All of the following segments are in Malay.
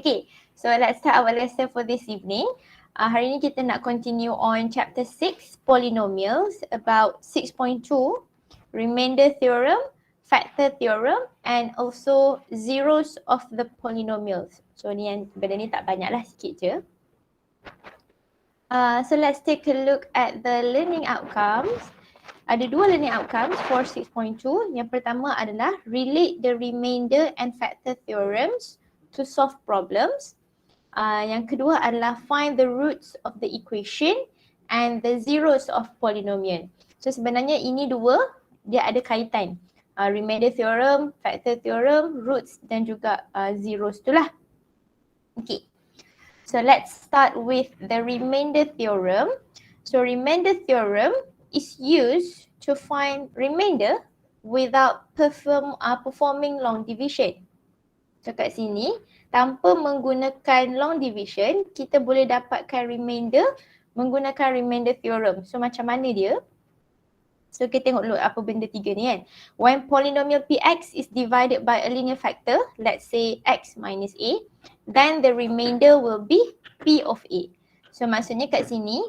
Okay, so let's start our lesson for this evening. Hari ni kita nak continue on chapter 6, Polynomials, about 6.2, Remainder Theorem, Factor Theorem, and also zeros of the polynomials. So ni yang benda ni tak banyak lah, sikit je. So let's take a look at the learning outcomes. Ada dua learning outcomes for 6.2. Yang pertama adalah relate the remainder and factor theorems to solve problems. Yang kedua adalah find the roots of the equation and the zeros of polynomial. So sebenarnya ini dua dia ada kaitan. Remainder theorem, factor theorem, roots dan juga zeros tu lah. Okay. So let's start with the remainder theorem. So remainder theorem is used to find remainder without performing long division. So kat sini, tanpa menggunakan long division, kita boleh dapatkan remainder menggunakan remainder theorem. So macam mana dia? So kita tengok dulu apa benda tiga ni kan. When polynomial px is divided by a linear factor, let's say x minus a, then the remainder will be p of a. So maksudnya kat sini,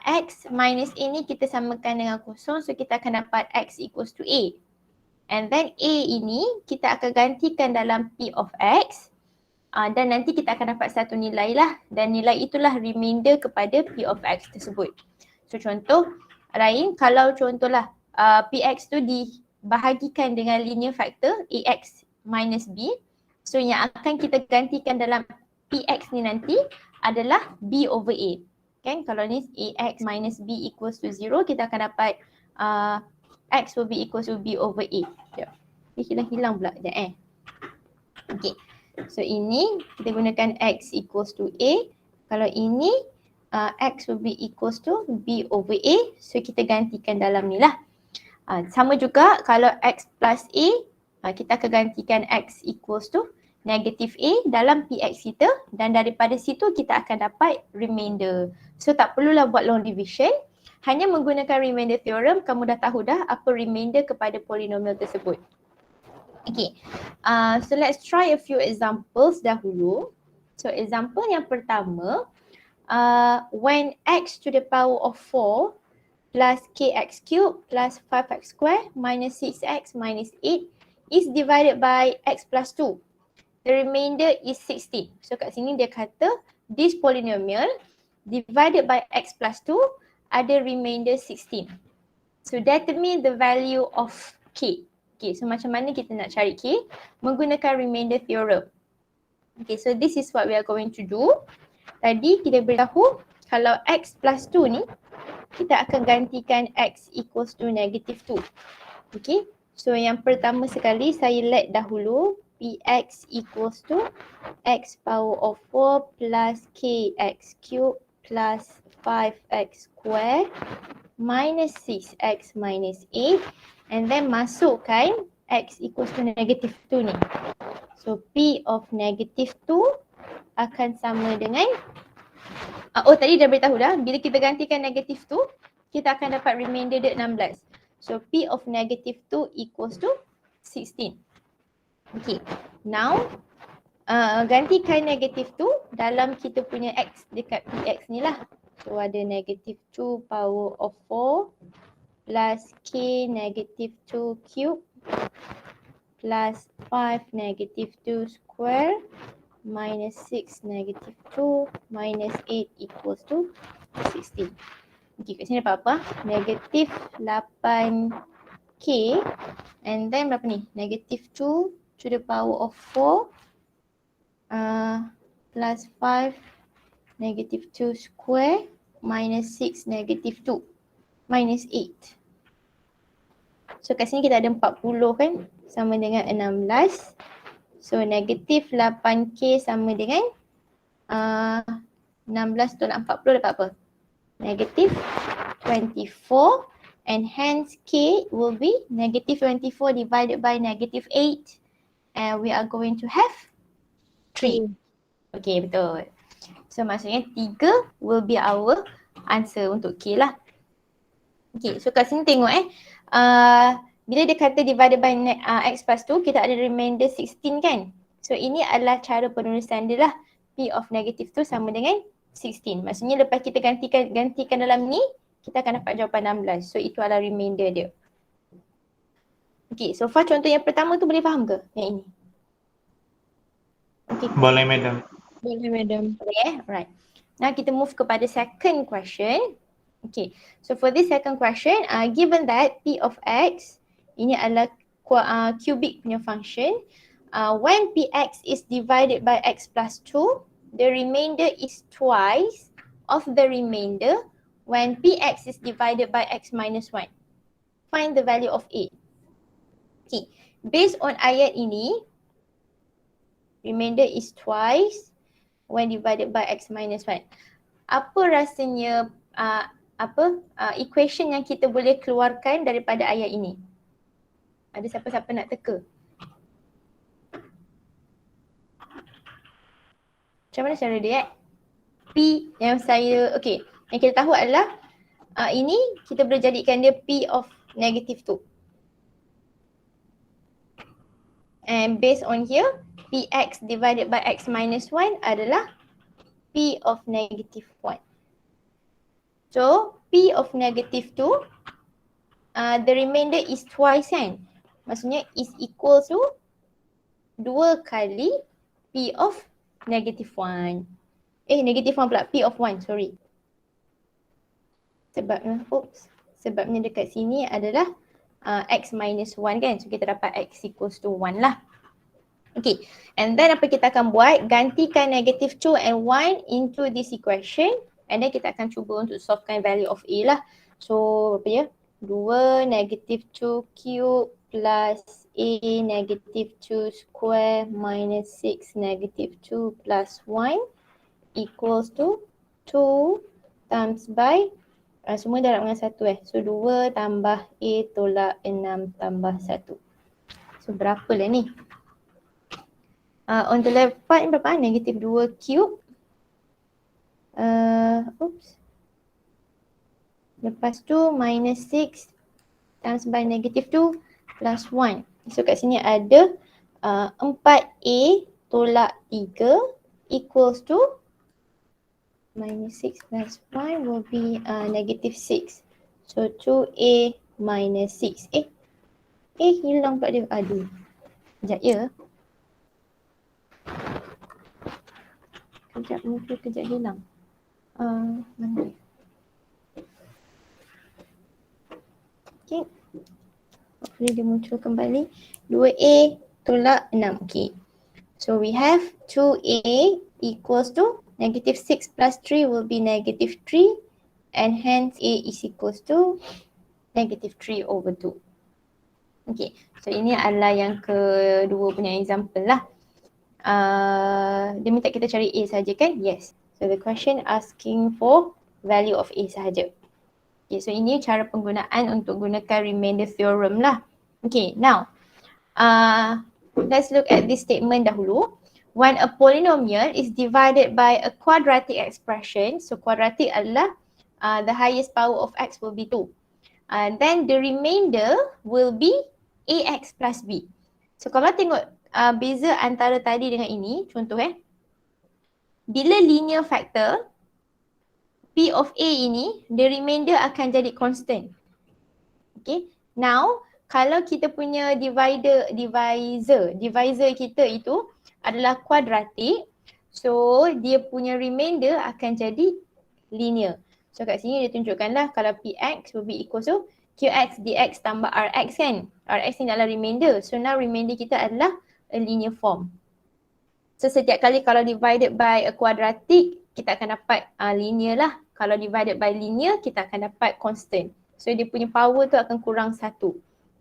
x minus a ni kita samakan dengan kosong, so kita akan dapat x equals to a. And then a ini kita akan gantikan dalam p of x dan nanti kita akan dapat satu nilai lah, dan nilai itulah remainder kepada p of x tersebut. So contoh lain, kalau contohlah px tu dibahagikan dengan linear factor ax minus b, so yang akan kita gantikan dalam px ni nanti adalah b over a. Kan, kalau ni ax minus b equals to 0, kita akan dapat x will be equals to b over a. Dia hilang pula sekejap Okay, so ini kita gunakan x equals to a. Kalau ini x will be equals to b over a, so kita gantikan dalam ni lah. Sama juga kalau x plus a, kita akan gantikan x equals to negative a dalam px kita, dan daripada situ kita akan dapat remainder. So tak perlulah buat long division, hanya menggunakan remainder theorem kamu dah tahu dah apa remainder kepada polinomial tersebut. Okay, so let's try a few examples dahulu. So example yang pertama, when x to the power of 4 plus kx cubed plus 5x squared minus 6x minus 8 is divided by x plus 2. The remainder is 16. So kat sini dia kata this polynomial divided by x plus 2 ada remainder 16. So determine the value of k. Okay, so macam mana kita nak cari k? Menggunakan remainder theorem. Okay, so this is what we are going to do. Tadi kita beritahu kalau x plus 2 ni, kita akan gantikan x equals to negative 2. Okay, so yang pertama sekali saya let dahulu px equals to x power of 4 plus kx cubed plus 5x squared minus 6x minus 8, and then masukkan x equals to negative 2 ni. So p of negative 2 akan sama dengan tadi dah beritahu dah, bila kita gantikan negative 2, kita akan dapat remainder dia 16. So p of negative 2 equals to 16. Okay, now gantikan negative 2 dalam kita punya x dekat px ni lah. So ada negative 2 power of 4 plus k negative 2 cube plus 5 negative 2 square minus 6 negative 2 minus 8 equals to 16. Okay, kat sini dapat apa? Negative 8k and then berapa ni? Negative 2 to the power of 4 plus 5 negative 2 square minus 6 negative 2 minus 8. So kat sini kita ada 40 kan, sama dengan 16. So negative 8k sama dengan 16 tolak 40 dapat apa? Negative 24, and hence k will be negative 24 divided by negative 8, and we are going to have 3. Okay, betul. So maksudnya 3 will be our answer untuk k lah. Okay, so kat sini tengok bila dia kata divided by x plus 2, kita ada remainder 16 kan. So ini adalah cara penulisan dia lah. P of negative 2 sama dengan 16. Maksudnya lepas kita gantikan dalam ni, kita akan dapat jawapan 16. So itu adalah remainder dia. Okay, so far contoh yang pertama tu boleh faham ke yang ini? Okay. Boleh, madam. Boleh, madam. Okay, right. Now kita move kepada second question. Okay, so for this second question, given that P of X, ini adalah cubic punya function, when Px is divided by X plus 2, the remainder is twice of the remainder when Px is divided by X minus 1. Find the value of A. Okay, based on ayat ini, remainder is twice when divided by X minus 1. Apa rasanya equation yang kita boleh keluarkan daripada ayat ini? Ada siapa-siapa nak teka? Macam mana cara dia? P yang saya, okay, yang kita tahu adalah ini kita boleh jadikan dia P of negative 2. And based on here, Px divided by X minus 1 adalah P of negative 1. So, P of negative 2, the remainder is twice kan? Maksudnya is equal to 2 kali P of negative 1. Negative 1 pula, P of 1, sorry. Sebabnya dekat sini adalah X minus 1 kan? So, kita dapat X equals to 1 lah. Okay, and then apa kita akan buat? Gantikan negative 2 and 1 into this equation. And then kita akan cuba untuk solvekan value of A lah. So, apa ya? 2 negative 2 cube plus A negative 2 square minus 6 negative 2 plus 1 equals to 2 times by semua darab dengan 1 So 2 tambah A tolak 6 tambah 1. So berapa lah ni? On the left part berapa? Negative 2 cube. Lepas tu minus 6 times by negative 2 plus 1. So kat sini ada 4A tolak 3 equals to minus 6 plus 1 will be negative 6. So 2A minus 6. Hilang pula dia. Aduh. Sekejap ya. Kejap hilang. Mana dia? Okay. Hopefully dia muncul kembali. 2A tolak 6. Okay. So we have 2A equals to negative 6 plus 3 will be negative 3 and hence A is equals to negative 3 over 2. Okay. So ini adalah yang kedua punya example lah. Dia minta kita cari A saja kan? Yes. So the question asking for value of A sahaja. Okay, so ini cara penggunaan untuk gunakan remainder theorem lah. Okay, now let's look at this statement dahulu. When a polynomial is divided by a quadratic expression, so quadratic adalah the highest power of x will be 2. Then the remainder will be ax plus b. So kalau tengok beza antara tadi dengan ini, contoh bila linear factor P of A ini, the remainder akan jadi constant. Okay, now kalau kita punya divisor kita itu adalah quadratic, so dia punya remainder akan jadi linear. So kat sini dia tunjukkanlah kalau Px will be equal to Qx dx tambah Rx kan. Rx ni adalah remainder. So now remainder kita adalah a linear form. So setiap kali kalau divided by a quadratic, kita akan dapat linear lah. Kalau divided by linear, kita akan dapat constant. So dia punya power tu akan kurang 1.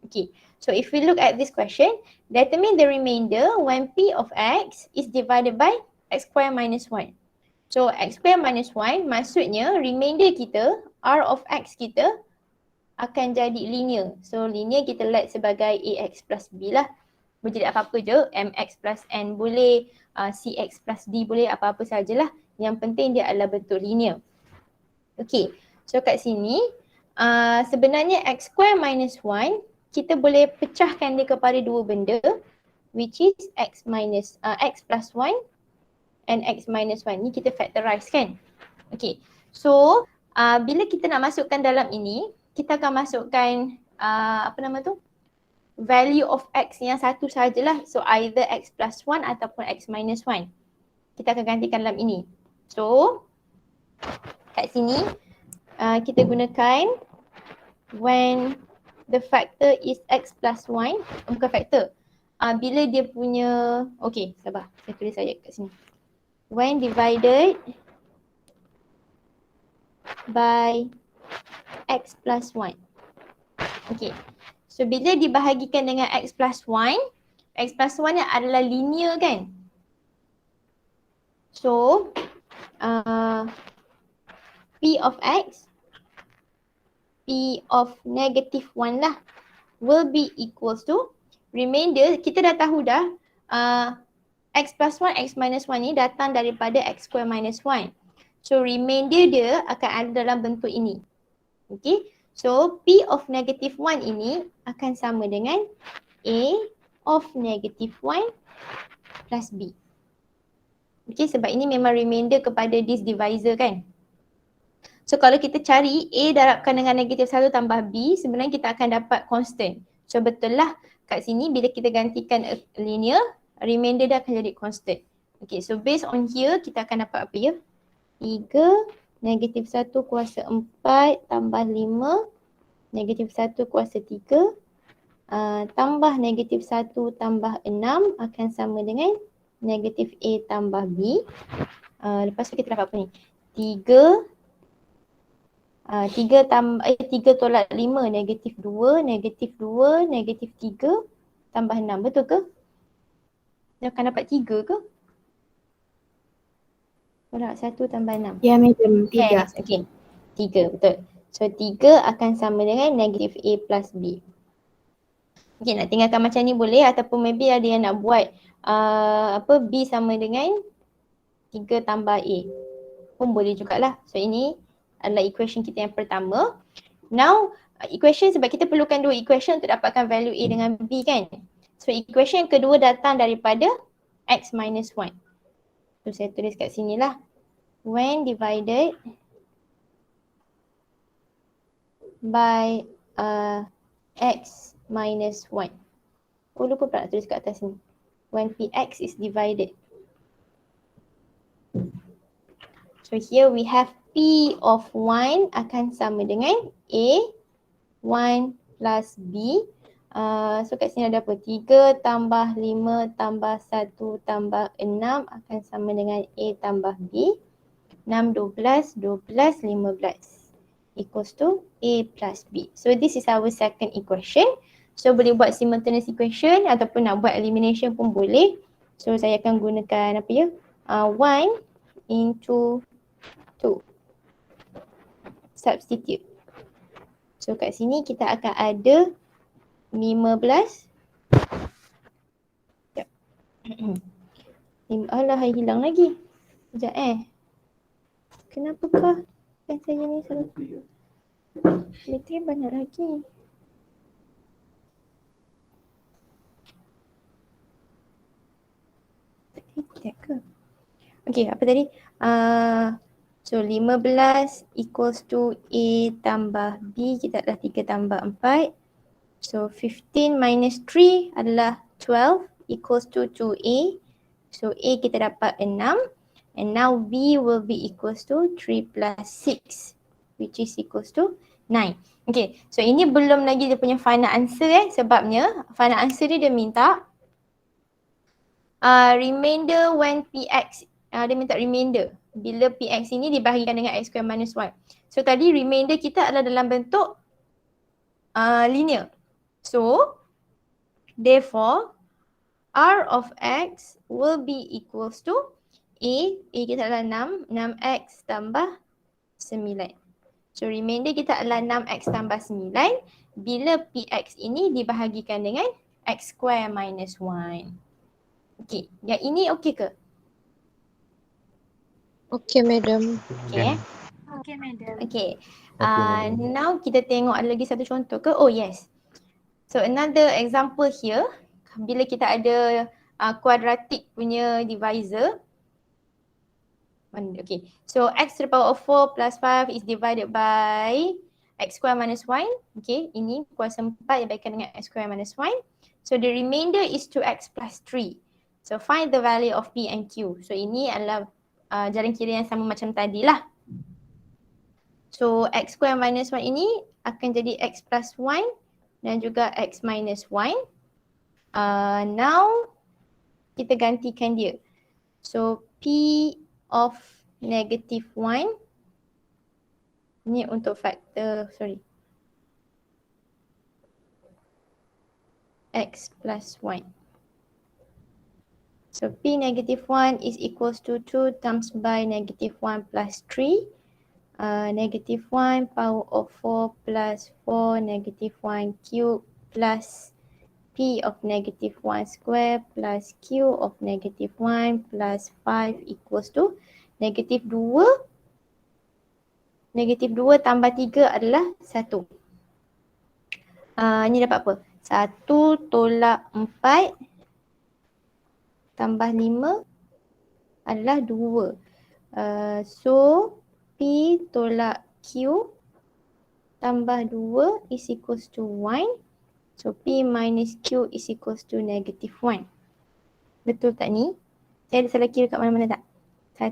Okay, so if we look at this question, determine the remainder when P of X is divided by X square minus 1. So X square minus 1 maksudnya remainder kita, R of X kita akan jadi linear. So linear kita let sebagai AX plus B lah. Boleh jadi apa-apa je, MX plus N boleh, CX plus D boleh, apa-apa sajalah. Yang penting dia adalah bentuk linear. Okay, so kat sini sebenarnya X square minus 1 kita boleh pecahkan dia kepada dua benda. which is x plus 1 and x minus 1. Ni kita factorize kan. Okay. So bila kita nak masukkan dalam ini, kita akan masukkan apa nama tu? Value of x yang satu sajalah. So either x plus 1 ataupun x minus 1. Kita akan gantikan dalam ini. So kat sini kita gunakan when the factor is x plus 1, bukan factor. Bila dia punya, okay sabar, saya tulis ayat kat sini. When divided by x plus 1. Okay. So bila dibahagikan dengan x plus 1 ni adalah linear kan? So P of x, P of negative 1 lah, will be equals to remainder. Kita dah tahu dah x plus 1, x minus 1 ni datang daripada x square minus 1. So remainder dia akan ada dalam bentuk ini. Okay. So P of negative 1 ini akan sama dengan A of negative 1 plus B. Okay, sebab ini memang remainder kepada this divisor kan. So kalau kita cari A darabkan dengan negatif 1 tambah B, sebenarnya kita akan dapat constant. So betul lah kat sini bila kita gantikan linear, remainder dia akan jadi constant. Okay, so based on here kita akan dapat apa ya? 3 negatif 1 kuasa 4 tambah 5 negatif 1 kuasa 3 tambah negatif 1 tambah 6 akan sama dengan negatif A tambah B. Lepas tu kita dapat apa ni? 3 tolak 5 negatif 2 negatif 2 negatif 3 tambah 6. Betul ke? Dia akan dapat 3 ke? Tolak 1 tambah 6. Ya madam, 3. Yes, okay. 3, betul. So 3 akan sama dengan negatif A plus B. Okay, nak tinggalkan macam ni boleh, ataupun maybe ada yang nak buat B sama dengan 3 tambah A pun boleh jugalah. So ini adalah equation kita yang pertama. Now equation, sebab kita perlukan dua equation untuk dapatkan value A dengan B kan. So equation yang kedua datang daripada x minus 1. So saya tulis kat sini lah. When divided by x minus 1. Oh lupa pula tulis kat atas ni. When px is divided. So here we have P of 1 akan sama dengan A 1 plus B. So kat sini ada apa? 3 tambah 5 tambah 1 tambah 6 akan sama dengan A tambah B. 6, 12, 12, 15 equals to A plus B. So this is our second equation. So boleh buat simultaneous equation ataupun nak buat elimination pun boleh. So saya akan gunakan apa ya? 1 into 2. Substitute. So kat sini kita akan ada 15. Sekejap. Alah, hilang lagi. Sekejap Kenapakah pen saya ni selalu bateri banyak lagi. Sekejap ke? Okay, apa tadi? So 15 equals to A tambah B, kita adalah 3 tambah 4. So 15 minus 3 adalah 12 equals to 2A. So A kita dapat 6 and now B will be equals to 3 plus 6 which is equals to 9. Okay, so ini belum lagi dia punya final answer sebabnya final answer dia minta remainder when Px, dia minta remainder bila Px ini dibahagikan dengan x square minus 1. So tadi remainder kita adalah dalam bentuk linear. So therefore R of x will be equals to A kita adalah 6, 6x tambah 9. So remainder kita adalah 6x tambah 9 bila Px ini dibahagikan dengan x square minus 1. Okay, yang ini okay ke? Okay madam. Okay. Okay madam. Okay. Now kita tengok ada lagi satu contoh ke? Oh yes. So another example here. bila kita ada quadratic punya divisor. Okay, so x to the power of 4 plus 5 is divided by x square minus 1. Okay, ini kuasa 4 dibagikan dengan x square minus 1. So the remainder is 2x plus 3. So find the value of P and Q. So ini adalah jalan kira yang sama macam tadi lah. So x square minus 1 ini akan jadi x plus 1 dan juga x minus 1. Now kita gantikan dia. So P of negative 1 ni untuk faktor, x plus 1. So P negative 1 is equals to 2 times by negative 1 plus 3. Negative 1 power of 4 plus 4 negative 1 cube plus P of negative 1 square plus Q of negative 1 plus 5 equals to negative 2. Negatif 2 tambah 3 adalah 1. Ni dapat apa? 1 tolak 4 tambah 5 adalah 2. So P tolak Q tambah 2 is equals to 1. So P minus Q is equals to negative 1. Betul tak ni? Saya ada salah kira kat mana-mana tak? 1.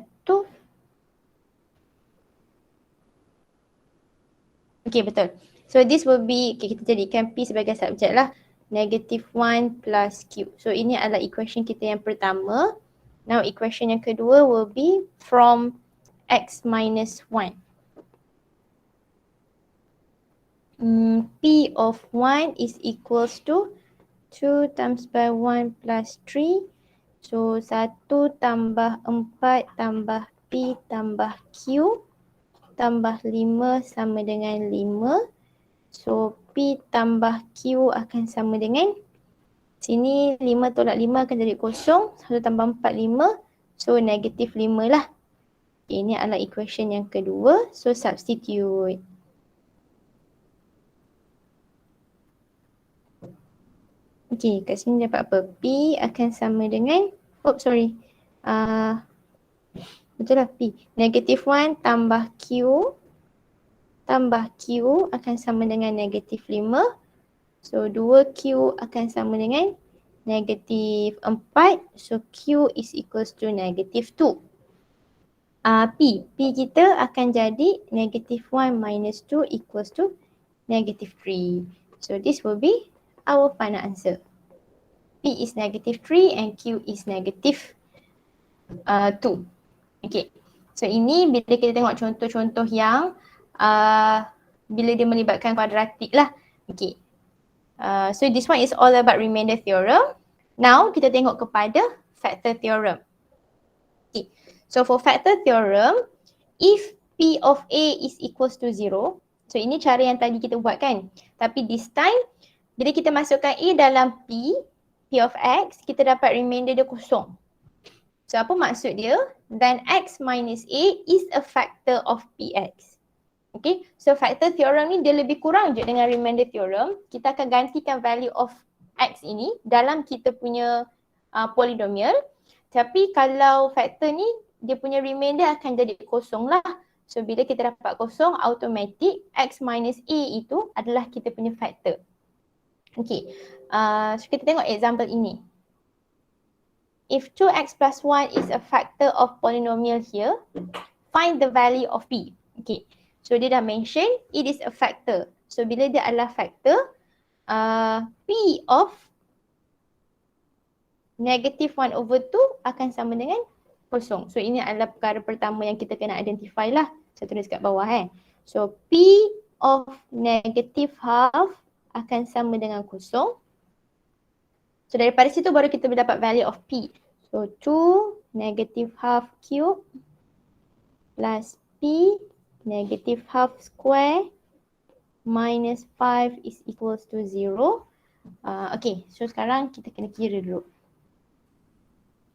Okay, betul. So this will be, okay, kita jadikan P sebagai subjek lah. Negative 1 plus Q. So ini adalah equation kita yang pertama. Now equation yang kedua will be from x minus 1. P of 1 is equals to 2 times by 1 plus 3. So 1 tambah 4 tambah P tambah Q tambah 5 sama dengan 5. So P tambah Q akan sama dengan, sini 5 tolak 5 akan jadi kosong. 1 tambah 4, 5. So negatif 5 lah. Ini adalah equation yang kedua. So substitute. Okay, kat sini dapat apa? P akan sama dengan, betul lah P. Negatif 1 tambah Q akan sama dengan negatif 5. So 2Q akan sama dengan negatif 4. So Q is equals to negatif 2. P kita akan jadi negatif 1 minus 2 equals to negatif 3. So this will be our final answer. P is negative 3 and Q is negative 2. Okay. So ini bila kita tengok contoh-contoh yang bila dia melibatkan kuadratik lah. Okay. So this one is all about remainder theorem. Now kita tengok kepada factor theorem. Okay. So for factor theorem, if P of A is equals to 0. So ini cara yang tadi kita buat kan. Tapi this time bila kita masukkan A dalam P of X, kita dapat remainder dia kosong. So apa maksud dia? Then X minus A is a factor of PX. Okay, so factor theorem ni dia lebih kurang je dengan remainder theorem. Kita akan gantikan value of X ini dalam kita punya polynomial. Tapi kalau factor ni, dia punya remainder akan jadi kosong lah. So bila kita dapat kosong, automatic X minus A itu adalah kita punya factor. Okay, so kita tengok example ini. If 2x plus 1 is a factor of polynomial here, find the value of P. Okay, so dia dah mention it is a factor. So bila dia adalah factor, P of negative 1 over 2 akan sama dengan kosong. So ini adalah perkara pertama yang kita kena identify lah. Saya tulis kat bawah So P of negative half akan sama dengan kosong. So daripada situ baru kita mendapat value of P. So 2 negative half cube plus P negative half square minus 5 is equals to 0. Okay, so sekarang kita kena kira dulu.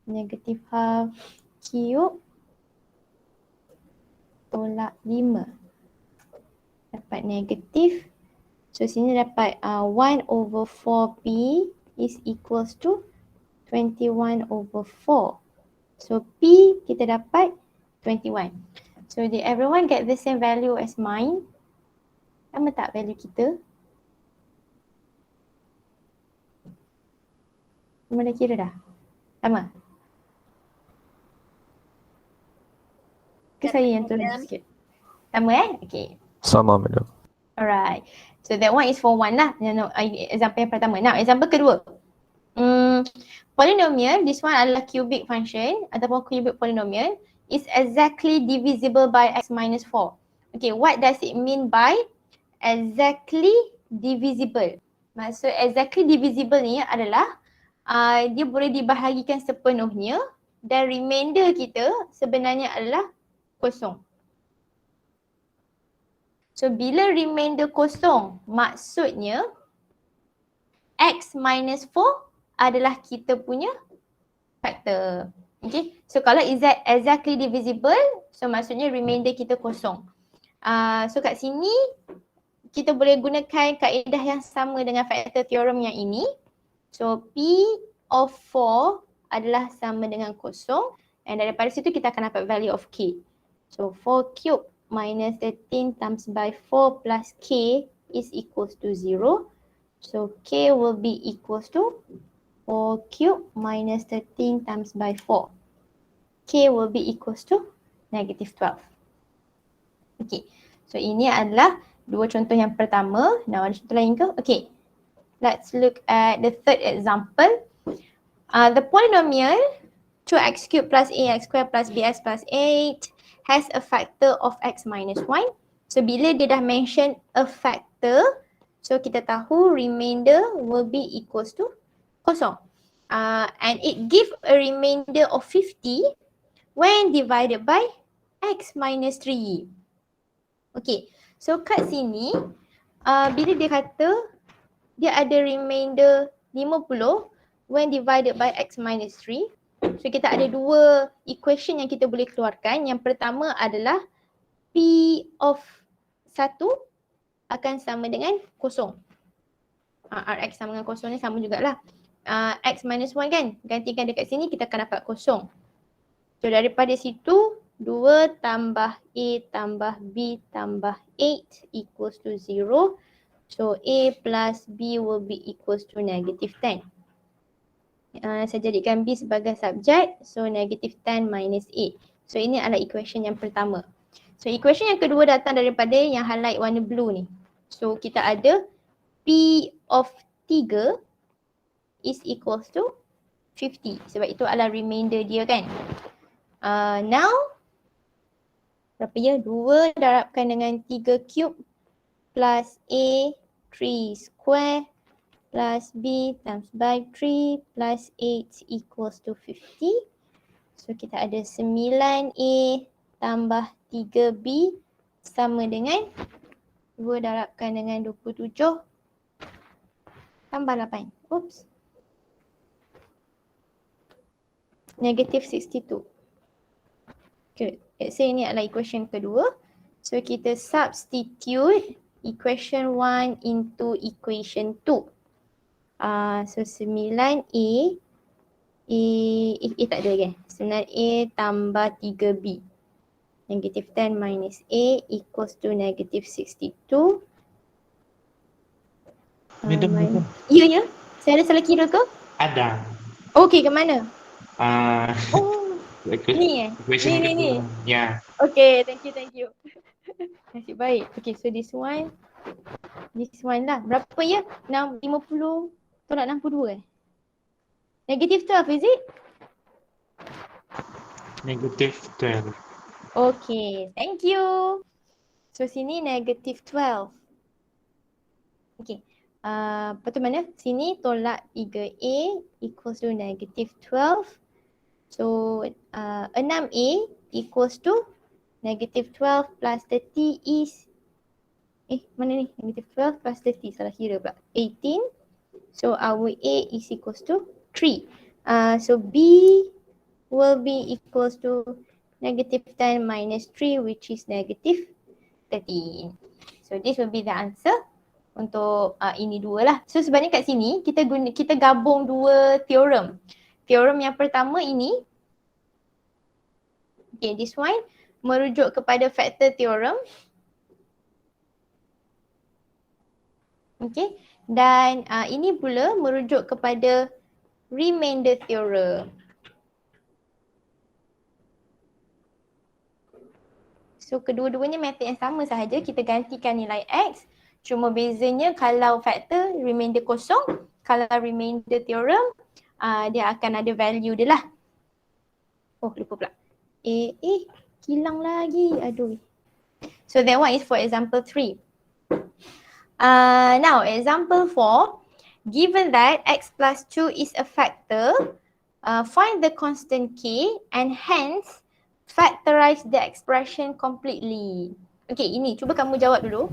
Negative half cube tolak 5. Dapat negatif. So sini dapat 1 over 4P is equals to 21/4. So P kita dapat 21. So did everyone get the same value as mine? Sama tak value kita? Semua dah kira dah? Sama? Ke saya yang turun sikit? Sama Okay. Sama, madam. Alright. So that one is for one lah. Example yang pertama. Now example kedua. Polynomial, this one adalah cubic function ataupun cubic polynomial is exactly divisible by x minus 4. Okay, what does it mean by exactly divisible? Maksud exactly divisible ni adalah dia boleh dibahagikan sepenuhnya dan remainder kita sebenarnya adalah kosong. So bila remainder kosong, maksudnya x minus 4 adalah kita punya faktor. Okay, so kalau exactly divisible, so maksudnya remainder kita kosong. So kat sini kita boleh gunakan kaedah yang sama dengan factor theorem yang ini. So P of 4 adalah sama dengan kosong and daripada situ kita akan dapat value of K. So 4 cube minus 13 times by 4 plus K is equals to 0. So K will be equals to 4 cube minus 13 times by 4. K will be equals to negative 12. Okay, so ini adalah dua contoh yang pertama. Now ada contoh lain ke? Okay, let's look at the third example. The polynomial 2x cubed plus ax squared plus bx plus 8 has a factor of x minus 1. So bila dia dah mention a factor, so kita tahu remainder will be equals to kosong. And it give a remainder of 50 when divided by x minus 3. Okay, so kat sini bila dia kata dia ada remainder 50 when divided by x minus 3. So kita ada dua equation yang kita boleh keluarkan. Yang pertama adalah P of 1 akan sama dengan kosong. Rx sama dengan kosong ni sama jugalah. X minus 1 kan, gantikan dekat sini kita akan dapat kosong. So daripada situ 2 tambah A tambah B tambah 8 equals to 0. So A plus B will be equals to negative 10. Saya jadikan B sebagai subjek. So negative 10 minus A. So ini adalah equation yang pertama. So equation yang kedua datang daripada yang highlight warna blue ni. So kita ada P of 3 is equals to 50. Sebab itu adalah remainder dia kan. Now berapa ya? 2 darabkan dengan 3 cube plus A 3 square plus B times by 3 plus 8 equals to 50. So kita ada 9A tambah 3B sama dengan 2 darabkan dengan 27 tambah 8. Oops. Negative 62. Good. Let's say ini adalah equation kedua. So kita substitute equation 1 into equation 2. So 9A tak ada kan? 9A tambah 3B. Negative 10 minus A equals to negative 62. Madam. Ya. Saya ada salah kira ke? Ada. Okay, ke mana? Ni Question ni. Ya. Okay, thank you. Nasib baik. Okay, so this one lah. Berapa ya? 50 tolak 62 Negative 12 is it? Negative 12. Okay, thank you. So sini negative 12. Okay. Lepas tu mana? Sini tolak 3A equals to negative 12. So 6A equals to negative 12 plus 30 is mana ni? Negative 12 plus 30. Salah kira pula. 18. So our A is equals to 3. So B will be equals to negative 10 minus 3 which is negative 13. So this will be the answer untuk ini dua lah. So sebenarnya kat sini kita gabung dua theorem. Theorem yang pertama ini, okay, this one merujuk kepada factor theorem. Okay, dan ini pula merujuk kepada remainder theorem. So kedua-duanya method yang sama sahaja, kita gantikan nilai X. Cuma bezanya kalau factor remainder kosong, kalau remainder theorem dia akan ada value dia lah. Oh lupa pula. Hilang lagi. Aduh. So that one is for example 3. Now example 4. Given that X plus 2 is a factor, find the constant K and hence factorize the expression completely. Okay, ini cuba kamu jawab dulu.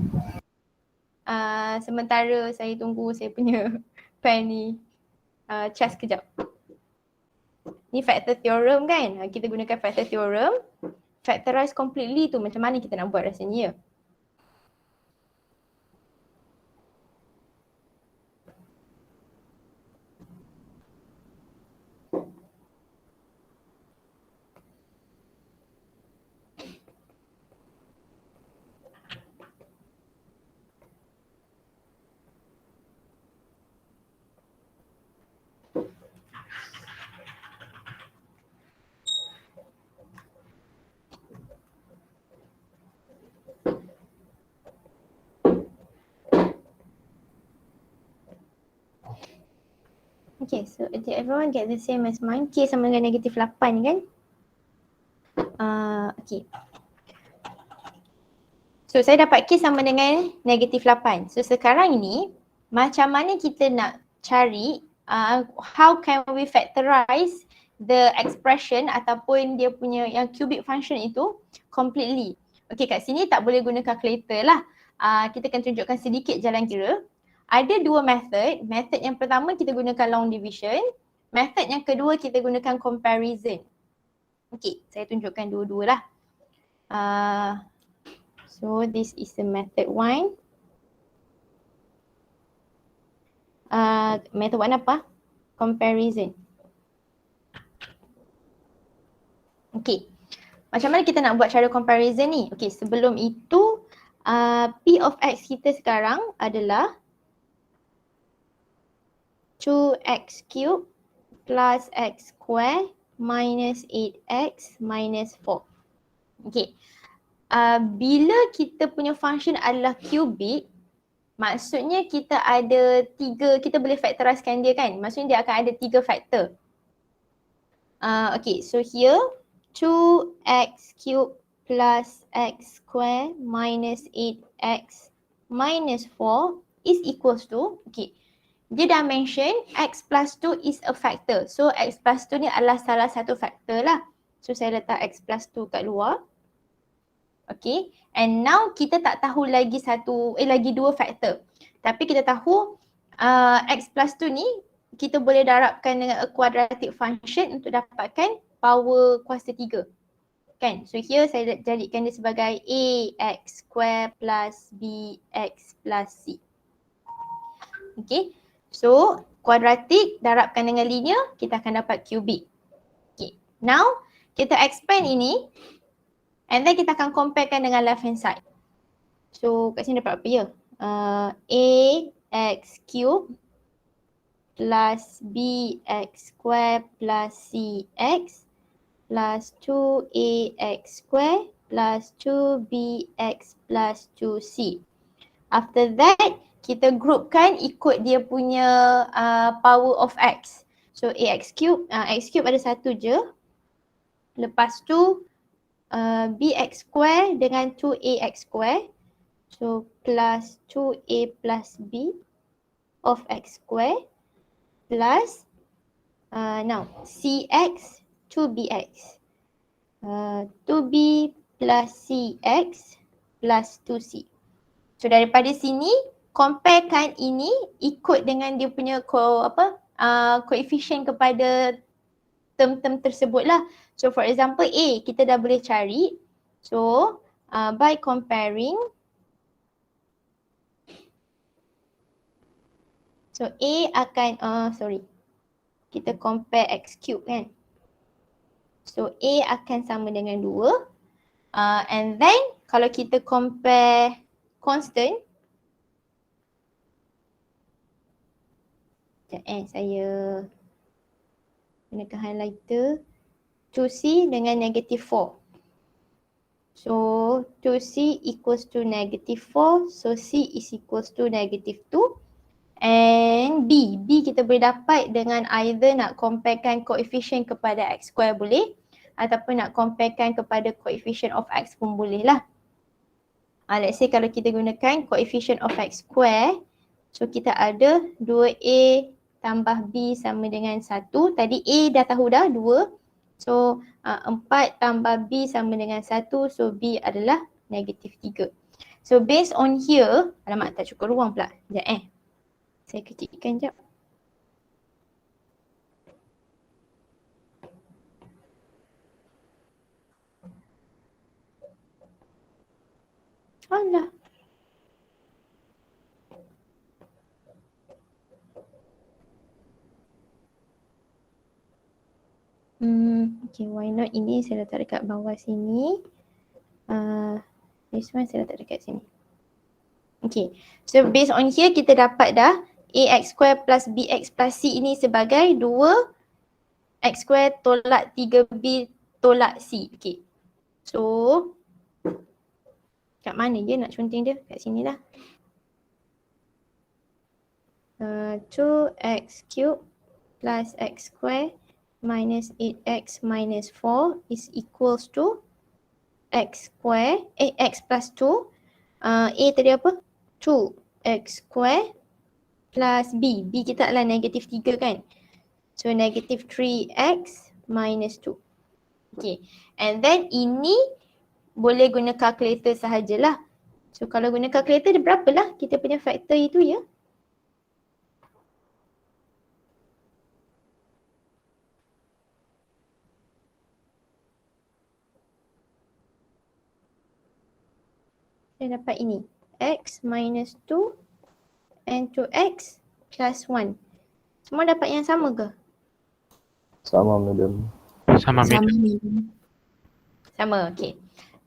Sementara saya tunggu saya punya pen ni charge kejap. Ni factor theorem kan? Kita gunakan factor theorem. Factorize completely tu macam mana kita nak buat rasanya ya? Okay, so did everyone get the same as mine? K sama dengan negatif 8 kan? Okay. So saya dapat K sama dengan negatif 8. So sekarang ini macam mana kita nak cari how can we factorize the expression ataupun dia punya yang cubic function itu completely. Okay, kat sini tak boleh guna calculator lah. Kita akan tunjukkan sedikit jalan kira. Ada dua method. Method yang pertama kita gunakan long division. Method yang kedua kita gunakan comparison. Okay, saya tunjukkan dua-dua lah. So this is the method 1. Method 1 apa? Comparison. Okay. Macam mana kita nak buat cara comparison ni? Okay, sebelum itu P of X kita sekarang adalah 2x cube plus x square minus 8x minus 4. Okay. Bila kita punya function adalah cubic, maksudnya kita ada kita boleh factorizekan dia kan? Maksudnya dia akan ada 3 factor. Okay, so here 2x cube plus x square minus 8x minus 4 is equals to, okay, dia dah mention x plus 2 is a factor. So x plus 2 ni adalah salah satu factor lah. So saya letak x plus 2 kat luar. Okay, and now kita tak tahu lagi lagi 2 factor. Tapi kita tahu x plus 2 ni kita boleh darabkan dengan a quadratic function untuk dapatkan power kuasa 3. Kan? So here saya jadikan dia sebagai ax square plus bx plus c. Okay, so quadratic darabkan dengan linear kita akan dapat cubic. Okay, now kita expand ini and then kita akan comparekan dengan left hand side. So kat sini dapat apa ya? Ax cube plus bx square plus cx plus 2ax square plus 2bx plus 2c. After that, kita groupkan ikut dia punya power of x. So x cube ada satu je. Lepas tu bx square dengan 2ax square. So plus 2a plus b of x square plus now cx 2bx 2b plus cx plus 2c. So daripada sini comparekan ini ikut dengan dia punya koefisien kepada term-term tersebut lah. So for example A kita dah boleh cari. So by comparing So A akan, kita compare X cube kan. So A akan sama dengan 2. And then kalau kita compare constant, sekejap saya gunakan highlighter. 2C dengan negative 4. So 2C equals to negative 4. So C is equals to negative 2. And B kita boleh dapat dengan either nak comparekan coefficient kepada X square boleh, ataupun nak comparekan kepada coefficient of X pun boleh lah. Let's say kalau kita gunakan coefficient of X square, so kita ada 2A tambah B sama dengan 1. Tadi A dah tahu dah 2. So 4 tambah B sama dengan 1. So B adalah negatif 3. So based on here, alamak tak cukup ruang pula. Sekejap saya kecilkan sekejap. Alah. Okay, why not ini saya letak dekat bawah sini. This one saya letak dekat sini. Okay, so based on here kita dapat dah AX square plus BX plus C ini sebagai 2X square tolak 3B tolak C. Okay, so kat mana je nak conteng dia? Kat sini lah. 2x cube plus x square minus 8x minus 4 is equals to x square, x plus 2. A tadi apa? 2x square plus B. B kita adalah negatif 3 kan? So negatif 3x minus 2. Okay. And then ini boleh guna calculator sahajalah. So kalau guna calculator dia berapalah kita punya factor itu ya? Saya dapat ini. X minus 2 and 2x plus 1. Semua dapat yang sama ke? Sama, madam. Sama madam. Sama, okay.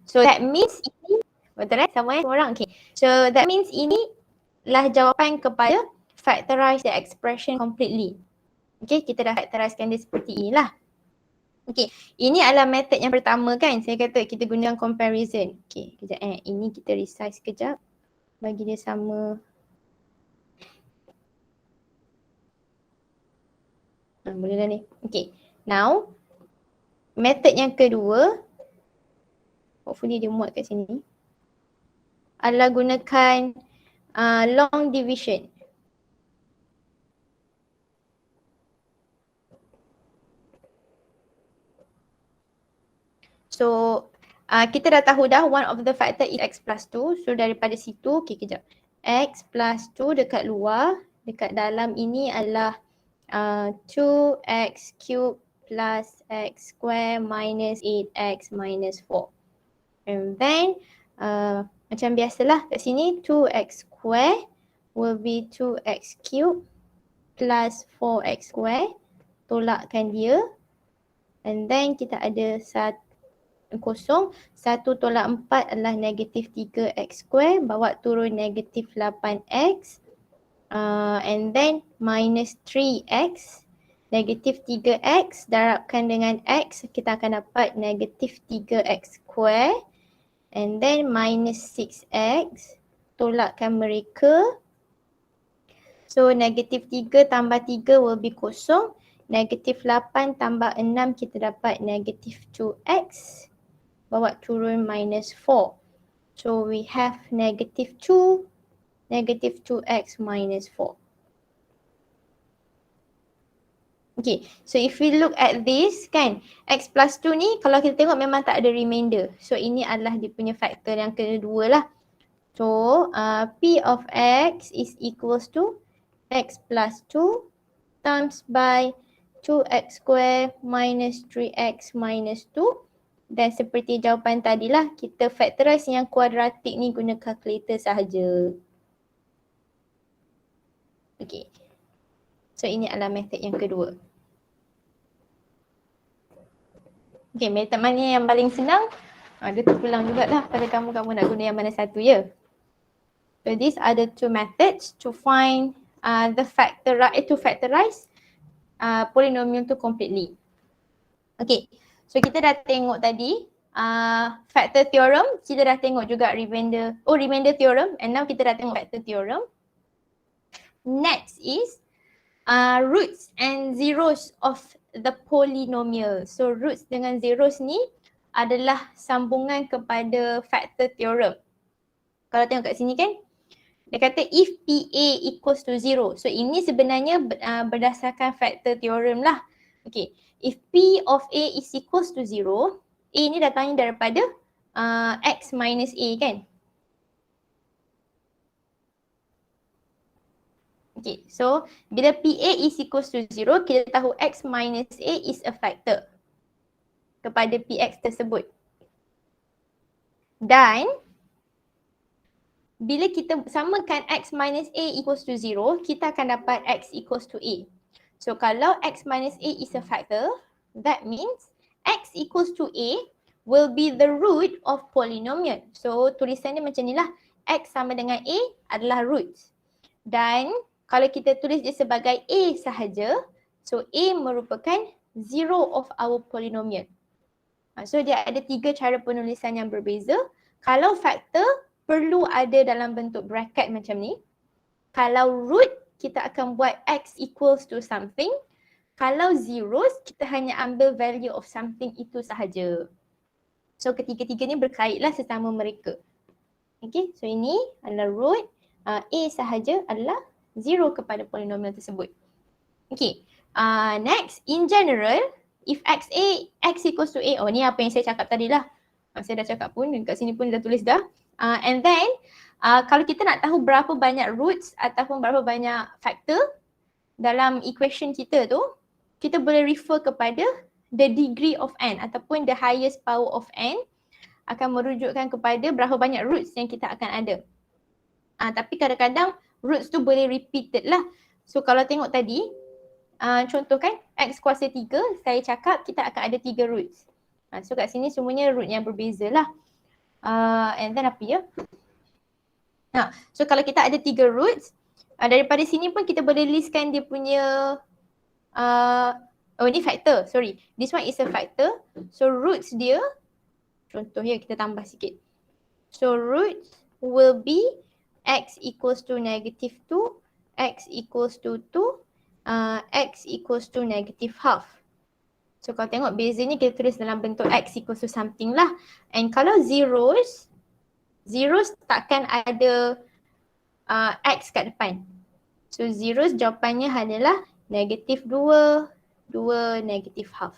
So that means ini, betul sama semua orang, okay. So that means ini lah jawapan kepada factorize the expression completely. Okay, kita dah factorizekan dia seperti inilah. Okay, ini adalah method yang pertama kan. Saya kata kita gunakan comparison. Okay, kejap ini kita resize kejap. Bagi dia sama. Boleh dah ni. Okay, now method yang kedua, hopefully dia muat kat sini, adalah gunakan long division. So kita dah tahu dah one of the factor is x plus 2. So daripada situ, okay kejap. X plus 2 dekat luar, dekat dalam ini adalah 2x cube plus x square minus 8x minus 4. And then macam biasalah kat sini 2x square will be 2x cube plus 4x square. Tolakkan dia. And then kita ada kosong. 1 tolak 4 adalah negatif 3x square. Bawa turun negatif 8x. And then minus 3x. Negatif 3x. Darabkan dengan x. Kita akan dapat negatif 3x square. And then minus 6x. Tolakkan mereka. So negatif 3 tambah 3 will be kosong. Negatif 8 tambah 6 kita dapat negatif 2x. Bawa turun minus 4. So we have negative 2, negative 2x minus 4. Okay, so if we look at this kan, x plus 2 ni kalau kita tengok memang tak ada remainder. So ini adalah dia punya factor yang kedua lah. So P of x is equals to x plus 2 times by 2x square minus 3x minus 2. Dan seperti jawapan tadilah, kita factorize yang kuadratik ni guna calculator sahaja. Okay. So ini adalah method yang kedua. Okay, method mana yang paling senang? Dia terpulang jugalah pada kamu nak guna yang mana satu ya. So these are the two methods to find to factorize polynomial tu completely. Okay, so kita dah tengok tadi factor theorem, kita dah tengok juga remainder theorem, and now kita dah tengok factor theorem. Next is roots and zeros of the polynomial. So roots dengan zeros ni adalah sambungan kepada factor theorem. Kalau tengok kat sini kan, dia kata if PA equals to 0. So ini sebenarnya berdasarkan factor theorem lah. Okay, if P of A is equals to 0, A ni datangnya daripada X minus A kan. Okay, so bila PA is equals to 0, kita tahu X minus A is a factor kepada PX tersebut. Dan bila kita samakan X minus A equals to 0, kita akan dapat X equals to A. So kalau X minus A is a factor, that means X equals to A will be the root of polynomial. So tulisan dia macam ni lah, X sama dengan A adalah roots. Dan kalau kita tulis dia sebagai A sahaja, so A merupakan zero of our polynomial. So dia ada 3 cara penulisan yang berbeza. Kalau factor, perlu ada dalam bentuk bracket macam ni. Kalau root, kita akan buat X equals to something. Kalau zeros, kita hanya ambil value of something itu sahaja. So ketiga-tiga ni berkaitlah sesama mereka. Okay, so ini adalah root. A sahaja adalah zero kepada polynomial tersebut. Okay, next, in general, if X equals to A, ni apa yang saya cakap tadi lah. Saya dah cakap pun, kat sini pun dah tulis dah. And then, kalau kita nak tahu berapa banyak roots ataupun berapa banyak factor dalam equation kita tu, kita boleh refer kepada the degree of n ataupun the highest power of n akan merujukkan kepada berapa banyak roots yang kita akan ada. Tapi kadang-kadang roots tu boleh repeated lah. So kalau tengok tadi, contoh kan X kuasa 3, saya cakap kita akan ada 3 roots. So kat sini semuanya root yang berbeza lah. And then apa ya? So kalau kita ada 3 roots, daripada sini pun kita boleh listkan dia punya ni factor, sorry. This one is a factor. So roots dia, contoh ya kita tambah sikit. So roots will be X equals to negative 2, X equals to 2, X equals to negative half. So kalau tengok bezanya kita tulis dalam bentuk X equals to something lah. And kalau zeros takkan ada X kat depan. So zeros jawapannya adalah negative 2, 2, negative half.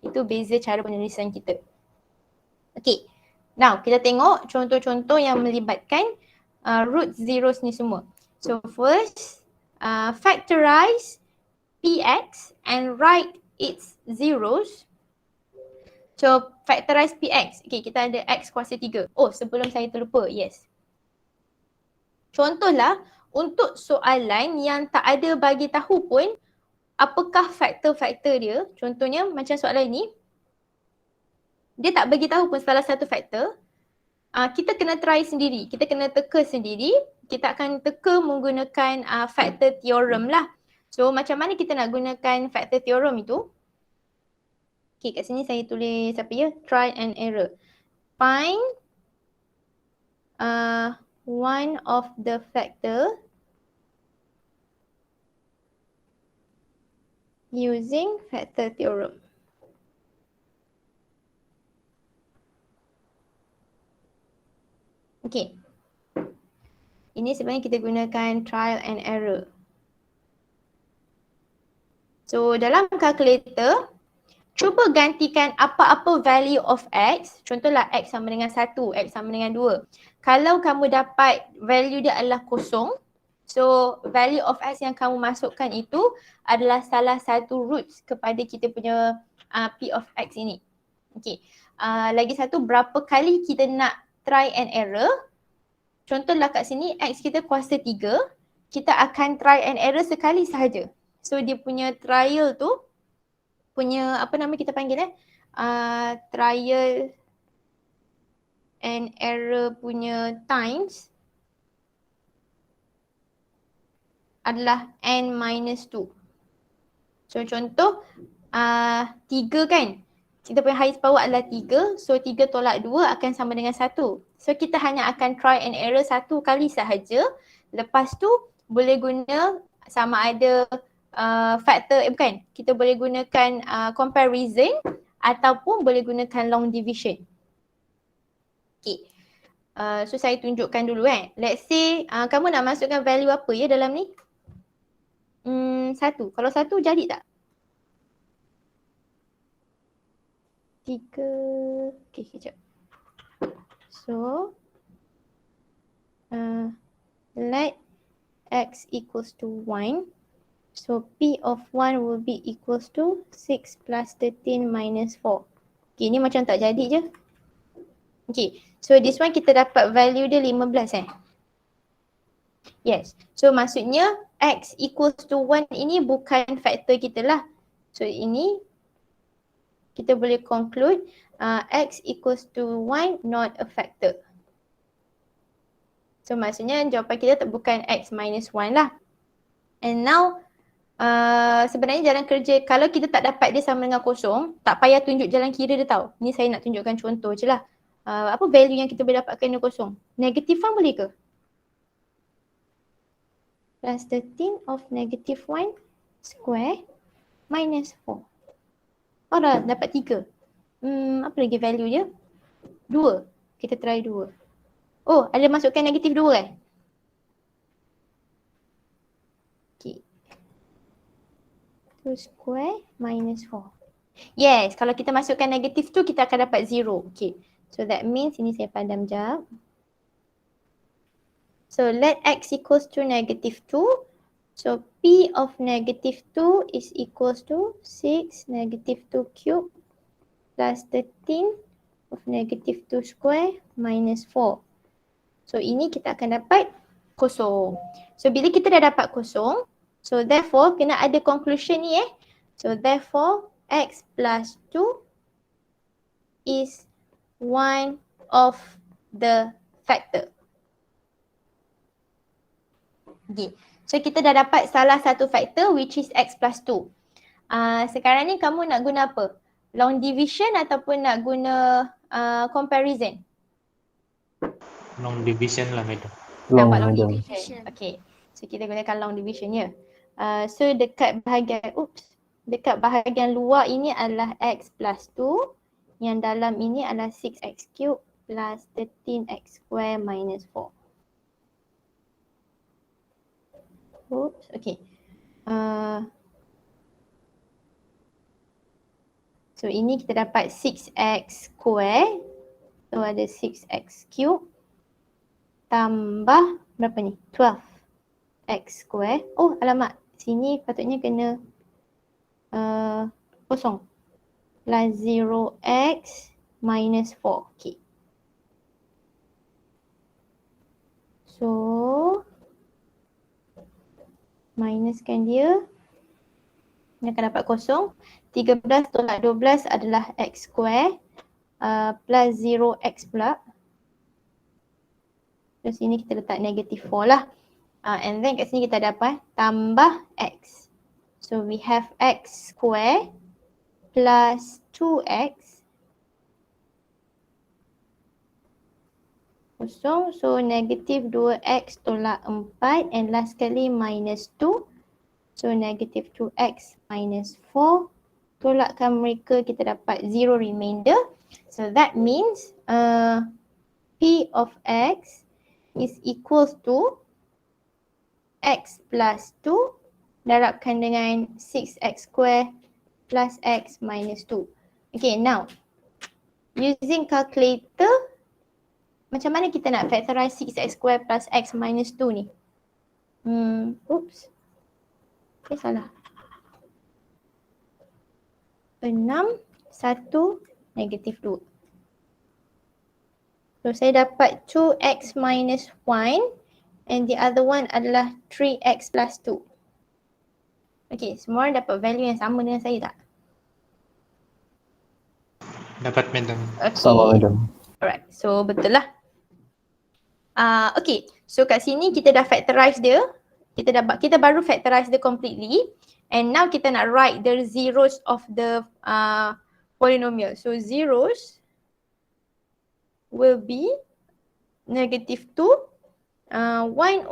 Itu beza cara penulisan kita. Okay, now kita tengok contoh-contoh yang melibatkan root zeros ni semua. So first, factorize PX and write its zeros. So factorize PX. Okay, kita ada X kuasa 3. Oh, sebelum saya terlupa, yes. Contohlah, untuk soalan yang tak ada bagi tahu pun apakah faktor-faktor dia. Contohnya macam soalan ni, dia tak bagi tahu pun salah satu faktor. Kita kena try sendiri, kita kena teka sendiri. Kita akan teka menggunakan factor theorem lah. So macam mana kita nak gunakan factor theorem itu? Okay, kat sini saya tulis apa ya? Try and error. Find one of the factor using factor theorem. Okay. Ini sebenarnya kita gunakan trial and error. So dalam calculator, cuba gantikan apa-apa value of X. Contohlah X sama dengan 1, X sama dengan 2. Kalau kamu dapat value dia adalah kosong, so value of X yang kamu masukkan itu adalah salah satu roots kepada kita punya P of X ini. Okay. Lagi satu, berapa kali kita nak try and error. Contohlah kat sini X kita kuasa 3, kita akan try and error sekali sahaja. So dia punya trial tu, punya apa nama kita panggil trial and error punya times adalah n minus 2. So contoh 3 kan, kita punya highest power adalah 3, so 3 tolak 2 akan sama dengan 1. So kita hanya akan try and error 1 kali sahaja. Lepas tu boleh guna sama ada factor, bukan, kita boleh gunakan comparison ataupun boleh gunakan long division. Okay. So saya tunjukkan dulu Let's say kamu nak masukkan value apa ya dalam ni? 1. Kalau 1 jadi tak? 3. Okay, kejap. So let x equals to 1. So p of 1 will be equals to 6 plus 13 minus 4. Okay, ni macam tak jadi je. Okay, so this one kita dapat value dia 15 Yes, so maksudnya x equals to 1 ini bukan faktor kita lah. So ini kita boleh conclude x equals to 1 not a factor. So maksudnya jawapan kita bukan x minus 1 lah. And now sebenarnya jalan kerja, kalau kita tak dapat dia sama dengan kosong, tak payah tunjuk jalan kira dia tau. Ni saya nak tunjukkan contoh je lah. Apa value yang kita boleh dapatkan dengan kosong? Negative 1 boleh ke? Plus 13 of negative 1 square minus 4. Oh dah dapat 3. Apa lagi value dia? 2. Kita try 2. Oh, ada masukkan negatif 2 kan? Okay. 2 square minus 4. Yes, kalau kita masukkan negatif tu kita akan dapat 0. Okay. So that means ini saya padam jap. So let x equals to negative 2. So p of negative 2 is equals to 6 negative 2 cube plus 13 of negative 2 square minus 4. So ini kita akan dapat kosong. So bila kita dah dapat kosong, so therefore kena ada conclusion ni So therefore x plus 2 is one of the factor. Okay. So kita dah dapat salah satu factor which is x plus 2. Sekarang ni kamu nak guna apa? Long division ataupun nak guna comparison? Long division lah madam. Nampak long madam. division. Okay. So kita gunakan long division ya. So dekat bahagian luar ini adalah x plus 2. Yang dalam ini adalah 6x cube plus 13x square minus 4. Oops, okay. So ini kita dapat 6x square. So ada 6x cube tambah berapa ni? 12x square. Oh alamak, sini patutnya kena kosong. Plus 0x minus 4. Okay. So minuskan dia. Dia akan dapat kosong. 13 tolak 12 adalah x square plus 0x pula. Terus sini kita letak negative 4 lah. And then kat sini kita dapat tambah x. So we have x square plus 2x. Kosong. So negative 2x tolak 4 and last kali minus 2. So negative 2x minus 4. Tolakkan mereka kita dapat 0 remainder. So that means p of x is equals to x plus 2 darabkan dengan 6x square plus x minus 2. Okay, now using calculator, macam mana kita nak factorize 6x square plus x minus 2 ni? Oops. Okay, salah. 6, 1, negatif 2. So saya dapat 2x minus 1 and the other one adalah 3x plus 2. Okay, semua orang dapat value yang sama dengan saya tak? Dapat madam. Okay. Sama madam. Alright, so betul lah. Okay, so kat sini kita dah factorize dia. Kita baru factorize dia completely. And now kita nak write the zeros of the polynomial. So zeros will be negative 2, 1/2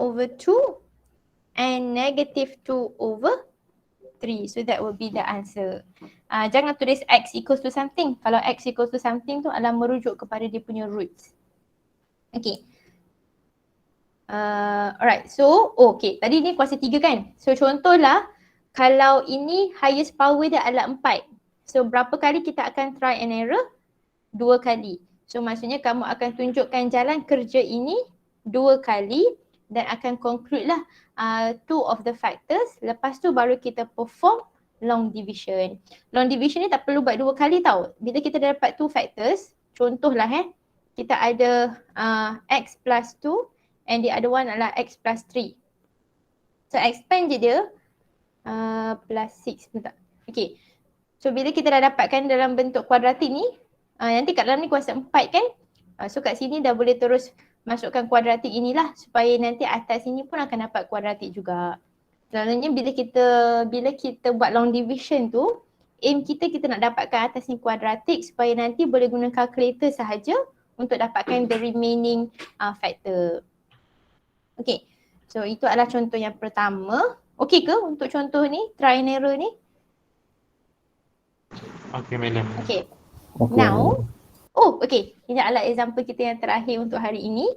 and negative 2/3. So that will be the answer. Jangan tulis x equals to something. Kalau x equals to something tu adalah merujuk kepada dia punya roots. Okay. Alright, so okay, tadi ni kuasa 3 kan? So contohlah kalau ini highest power dia adalah 4. So berapa kali kita akan try and error? 2 kali. So maksudnya kamu akan tunjukkan jalan kerja ini 2 kali dan akan conclude lah 2 of the factors. Lepas tu baru kita perform long division. Long division ni tak perlu buat 2 kali tau. Bila kita dah dapat 2 factors, contohlah kita ada x plus 2 and the other one adalah x plus 3. So expand je dia plus 6, betul tak? Okay. So bila kita dah dapatkan dalam bentuk kuadratik ni, nanti kat dalam ni kuasa 4 kan? So kat sini dah boleh terus masukkan kuadratik inilah supaya nanti atas sini pun akan dapat kuadratik juga. Selalunya bila kita buat long division tu, aim kita nak dapatkan atas ni kuadratik supaya nanti boleh guna calculator sahaja untuk dapatkan the remaining factor. Okay, so itu adalah contoh yang pertama. Okay ke untuk contoh ni, try and error ni? Okay madam. Okay, Okay. now, okay, ini adalah example kita yang terakhir untuk hari ini.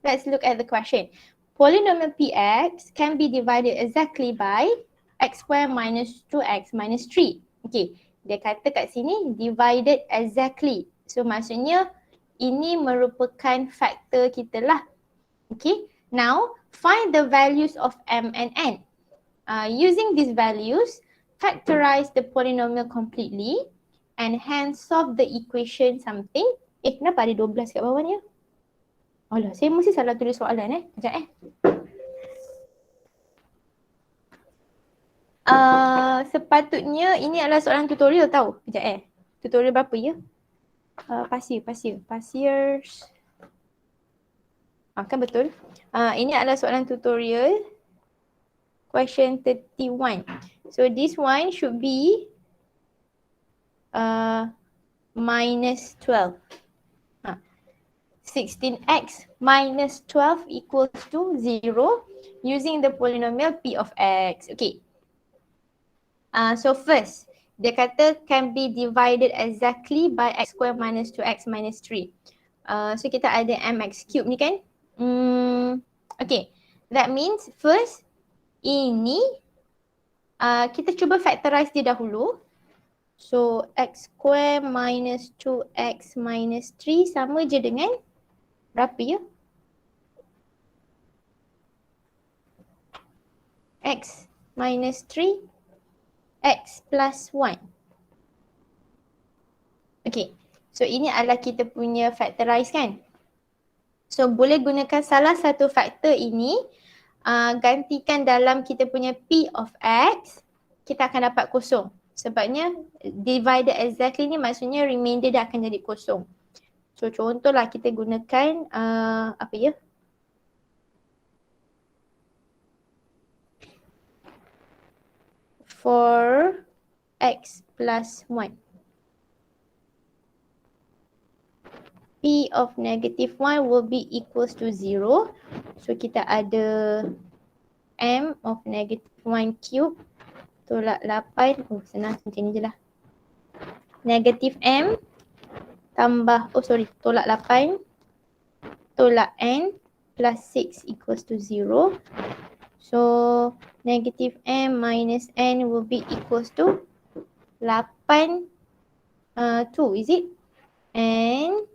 Let's look at the question. Polynomial px can be divided exactly by x square minus 2x minus 3. Okay, dia kata kat sini divided exactly. So maksudnya ini merupakan faktor kita lah. Okay, now find the values of m and n. Using these values, factorize the polynomial completely and hence solve the equation something. Kenapa ada 12 kat bawah ni? Alah, saya mesti salah tulis soalan Sekejap sepatutnya ini adalah soalan tutorial tau. Sekejap Tutorial berapa ya? Pasiers. Kan betul. Ini adalah soalan tutorial. Question 31. So this one should be minus 12. 16x minus 12 equals to 0 using the polynomial p of x. Okay. So first, dia kata can be divided exactly by x square minus 2x minus 3. So kita ada mx cube ni kan? Okay. That means first, ini kita cuba factorize dia dahulu. So x square minus 2x minus 3 sama je dengan berapa ya? X minus 3 x plus 1. Okay, so ini adalah kita punya factorize kan? So boleh gunakan salah satu faktor ini, gantikan dalam kita punya p of x, kita akan dapat kosong. Sebabnya divided exactly ni maksudnya remainder dia akan jadi kosong. So contohlah kita gunakan apa ya? For x plus 1. P of negative 1 will be equals to 0. So kita ada m of negative 1 cube tolak 8. Senang macam ni je lah. Negative m tambah, tolak 8 tolak n plus 6 equals to 0. So negative m minus n will be equals to 8 2, is it? And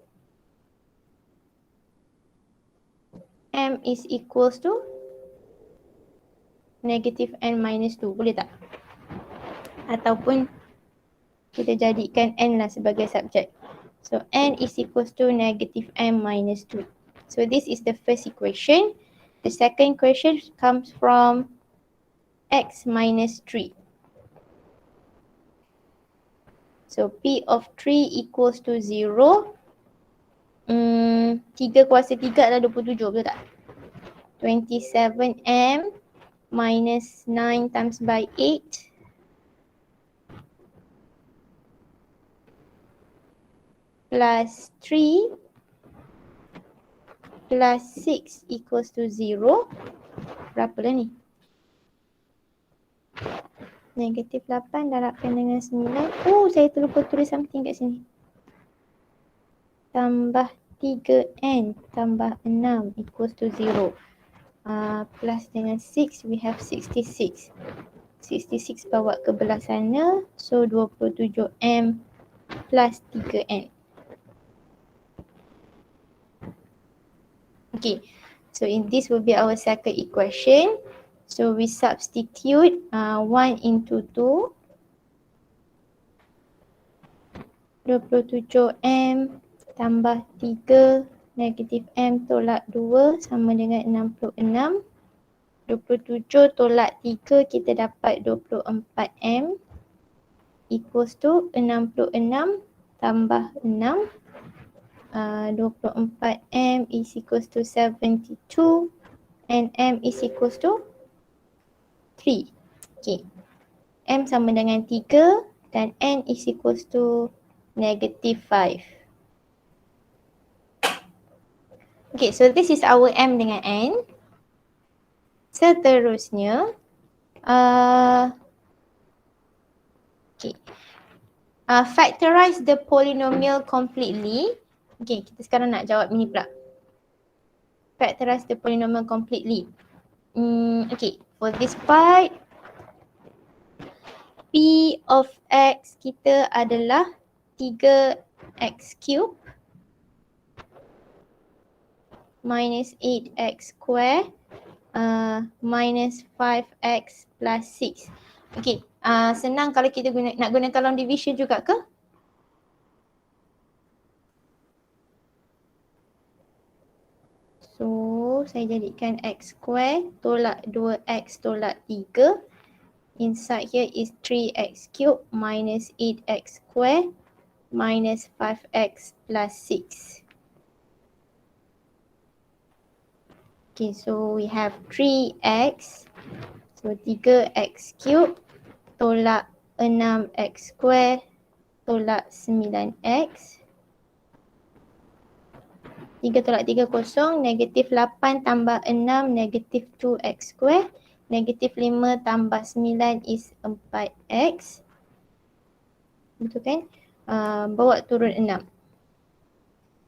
m is equals to negative n minus 2. Boleh tak? Ataupun kita jadikan n lah sebagai subjek. So n is equals to negative m minus 2. So this is the first equation. The second equation comes from x minus 3. So P of 3 equals to 0. 3 kuasa 3 adalah 27, betul tak? 27m minus 9 times by 8 plus 3 plus 6 equals to 0. Berapa lah ni? Negatif 8 darabkan dengan 9. Oh, saya terlupa tulis something kat sini. Tambah 3n tambah 6 equals to 0. Plus dengan 6, we have 66. 66 bawa ke belah sana. So 27m plus 3n. Okay. So in this will be our second equation. So we substitute 1 into 2. 27m tambah 3 negatif m tolak 2 sama dengan 66. 27 tolak 3 kita dapat 24m equals to 66 tambah 6. 24m is equals to 72 and m is equals to 3. Okay. M sama dengan 3 dan n is equals to negative 5. Okay, so this is our m dengan n. Seterusnya, okay. Factorize the polynomial completely. Okay, kita sekarang nak jawab ini pula. Factorize the polynomial completely. Okay, for this part, P of x kita adalah 3x cube minus 8x square minus 5x plus 6. Okay, senang kalau kita nak gunakan long division juga ke? So, saya jadikan x square tolak 2x tolak 3. Inside here is 3x cube minus 8x square minus 5x plus 6. Okay, so we have 3x. So 3x cube tolak 6x square tolak 9x. 3 tolak 3 kosong, negatif 8 tambah 6 negatif 2x square. Negatif 5 tambah 9 is 4x. Betul kan? Bawa turun 6.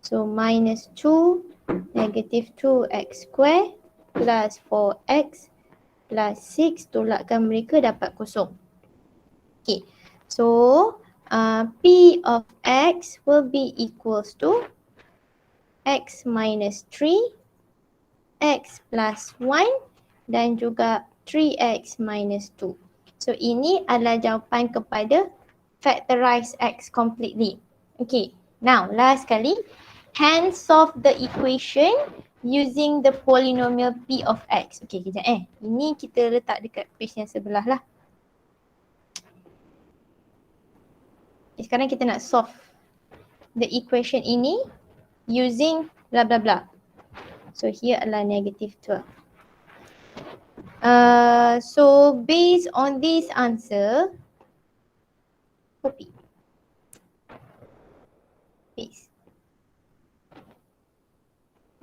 So minus 2 negative 2x square plus 4x plus 6, tolakkan mereka dapat kosong. Okay, so P of x will be equals to x minus 3, x plus 1 dan juga 3x minus 2. So ini adalah jawapan kepada factorize x completely. Okay, now last kali. Hence solve the equation using the polynomial P of x. Okay, kejap ini kita letak dekat page yang sebelah lah. Okay, sekarang kita nak solve the equation ini using blah blah blah. So here adalah negative 12. So based on this answer, copy. Paste.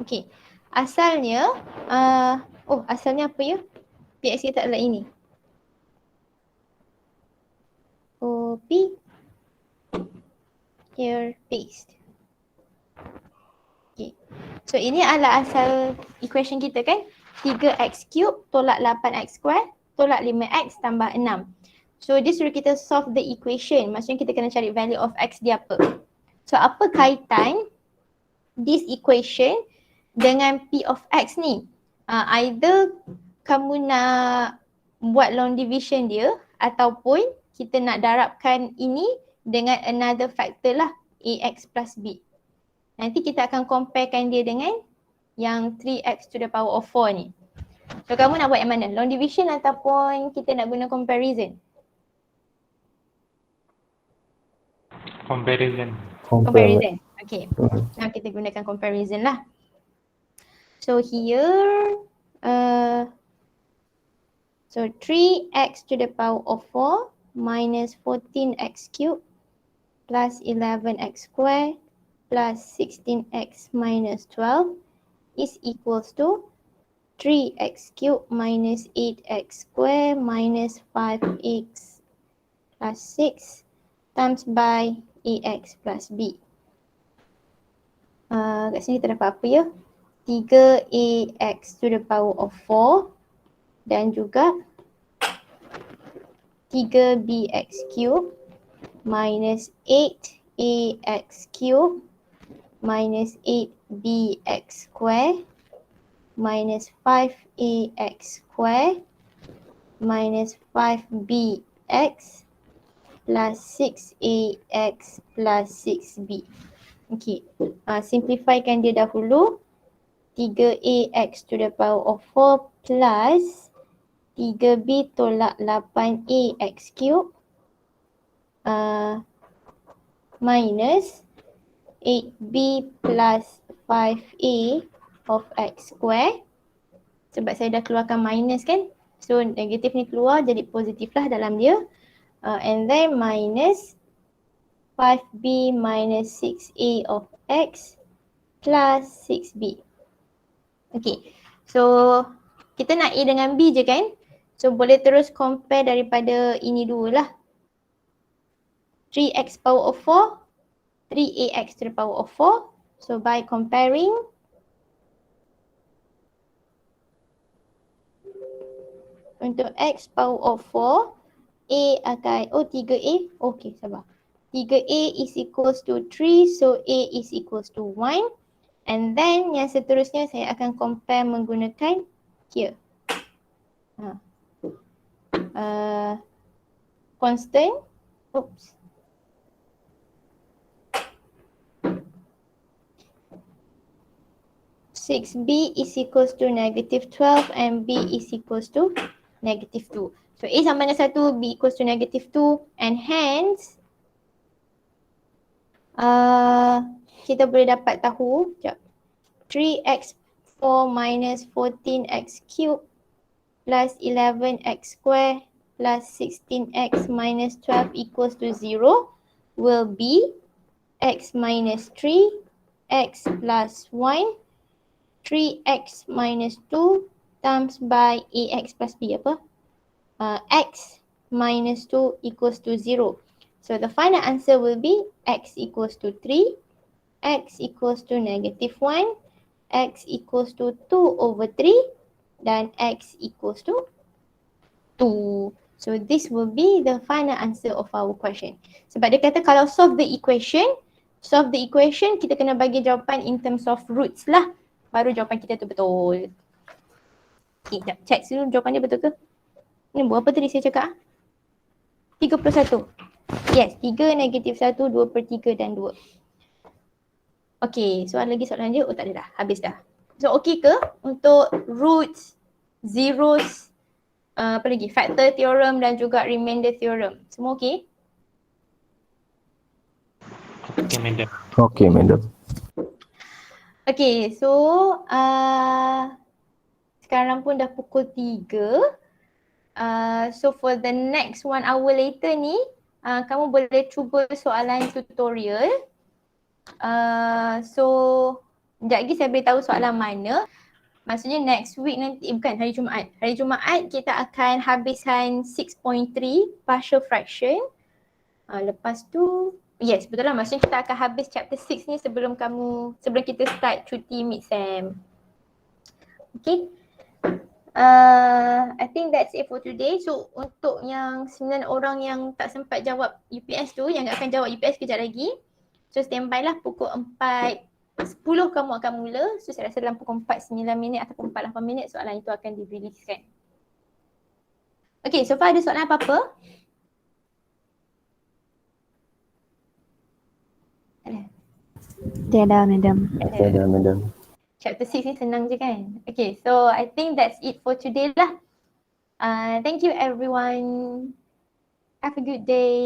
Okay, asalnya, asalnya apa ya? PX kita adalah ini. Copy. Here, paste. Okay, so ini adalah asal equation kita kan? 3x cube tolak 8x square tolak 5x tambah 6. So dia suruh kita solve the equation. Maksudnya kita kena cari value of x dia apa. So apa kaitan this equation dengan P of x ni? Either kamu nak buat long division dia ataupun kita nak darabkan ini dengan another factor lah, ax plus b. Nanti kita akan comparekan dia dengan yang 3x to the power of 4 ni. So So kamu nak buat yang mana? Long division ataupun kita nak guna comparison? Comparison. Comparison. Okay. Now kita gunakan comparison lah. So here, so 3x to the power of 4 minus 14x cubed plus 11x squared plus 16x minus 12 is equals to 3x cubed minus 8x squared minus 5x plus 6 times by ax plus b. Kat sini kita dapat apa ya? 3ax to the power of 4 dan juga 3bx cube minus 8ax cube minus 8bx square minus 5ax square minus 5bx plus 6ax plus 6b. Okay, simplifykan dia dahulu. 3ax to the power of 4 plus 3b tolak 8ax cube minus 8b plus 5a of x square. Sebab saya dah keluarkan minus kan. So negatif ni keluar jadi positif lah dalam dia. And then minus 5b minus 6a of x plus 6b. Okay, so kita nak A dengan B je kan? So boleh terus compare daripada ini dua lah. 3x power of 4, 3ax to the power of 4. So by comparing, untuk x power of 4, A akan, 3a, okay sabar. 3a is equals to 3, so A is equals to 1. And then yang seterusnya saya akan compare menggunakan here. Constant. Oops. (6b) is equals to negative 12 and b is equals to negative 2. So A sama dengan 1, b equals to negative 2 and hence kita boleh dapat tahu 3x4 minus 14x cube plus 11x square plus 16x minus 12 equals to 0 will be x minus 3, x plus 1, 3x minus 2 times by ax plus b apa? X minus 2 equals to 0. So the final answer will be x equals to 3, x equals to negative 1, x equals to 2 over 3 dan x equals to 2. So this will be the final answer of our question. Sebab dia kata kalau solve the equation kita kena bagi jawapan in terms of roots lah. Baru jawapan kita tu betul. Okay, jap, check dulu jawapan dia betul ke? Ni berapa tadi saya cakap? 31. Yes, 3, negatif 1, 2 per 3 dan 2. Okay, soalan dia? Oh tak ada dah, habis dah. So okay ke untuk roots, zeros, apa lagi? Factor theorem dan juga remainder theorem. Semua okay? Okay, madam. Okay, madam. Okay, so sekarang pun dah pukul 3. So for the next 1 hour later ni, kamu boleh cuba soalan tutorial. So sekejap lagi saya beritahu soalan mana. Maksudnya next week nanti, bukan hari Jumaat. Hari Jumaat kita akan habiskan 6.3 partial fraction. Lepas tu, yes betul lah, maksudnya kita akan habis chapter 6 ni sebelum kita start cuti mid-sem. Okay. I think that's it for today. So untuk yang 9 orang yang tak sempat jawab UPS tu, yang akan jawab UPS kejap lagi. So standby lah, pukul 4.10 kamu akan mula. So saya rasa dalam pukul 4.9 minit atau 4.8 minit soalan itu akan di-releasekan. Okay, so far ada soalan apa-apa? Tiada, madam. Okay, madam. Chapter 6 ni senang je kan? Okay, so I think that's it for today lah. Thank you everyone. Have a good day.